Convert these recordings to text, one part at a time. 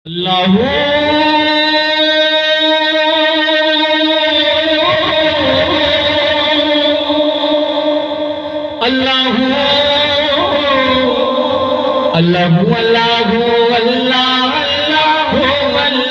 अल्लाह अल्लाह अल्लाह अल्लाह अल्लाह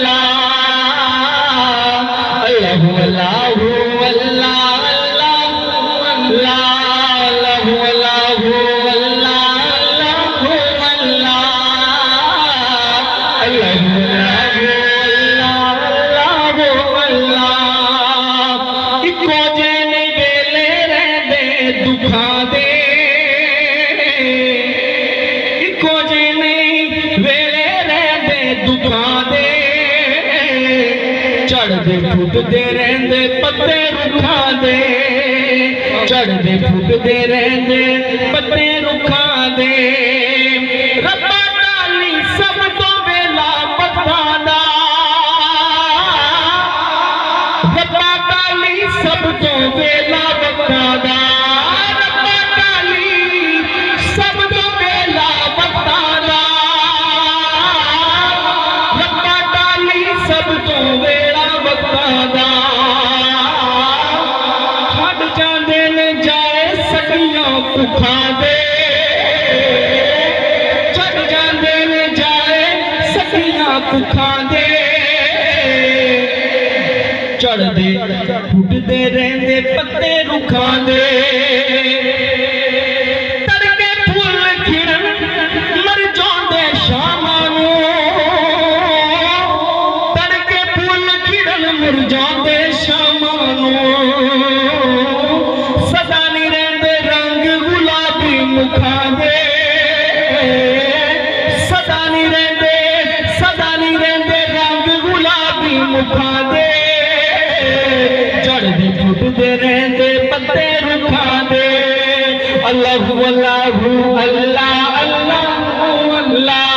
चढ़दे फुटदे रहंदे पत्ते रुखां दे, चढ़दे फुटदे रहंदे पत्ते रुखां दे। रब्बा ताली सब तो वेला वक्तां दा, रब्बा ताली सब तो वेला वक्तां दा, रब्बा ताली सब तो वेला वक्तां दा, रब्बा ताली सब तो छड़ जांदे ने जाए सखियां कुखां दे, छड़ जांदे ने जाए सखियां कुखां दे। चढ़दे फुटदे रहंदे पत्ते रुखां दे, तड़के फुल खिड़न मर जांदे शामां नूं, तड़के फुल खिड़न मर जांदे शामां नूं। सदा नहीं रहंदे रंग गुलाबी मुखां दे, सदा नहीं रहंदे रंग गुलाबी मुखां दे। चढ़दे फुटदे रहंदे पत्ते रुखां दे। अल्लाह अल्लाह अल्लाह अल्लाह अल्लाह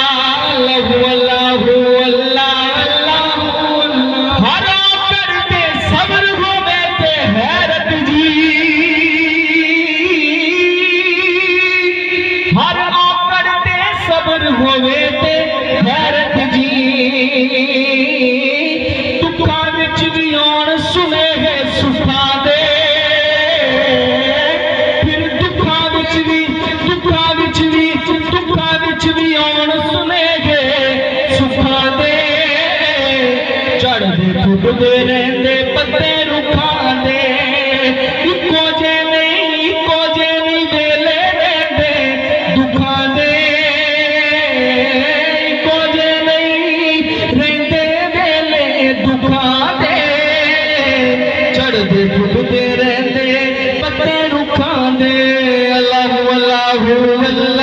अल्लाह अल्लाह हरा करते सब्र होवे ते हैरत जी, हरा करते सब्र होवे ते हैरत जी। दुखां विच भी आउण सुने है सुखां दे, फिर दुखां विच भी आउण सुने है सुखां दे। चढ़दे फुटदे रहंदे पत्ते रुखां दे, इक्को जे नहीं वेले रहंदे दुखां दे, इक्को जे नहीं रहंदे वेले दुखां दे। चढ़दे फुटदे रहंदे पत्ते रुखां दे। अल्लाह अल्लाह अल्लाह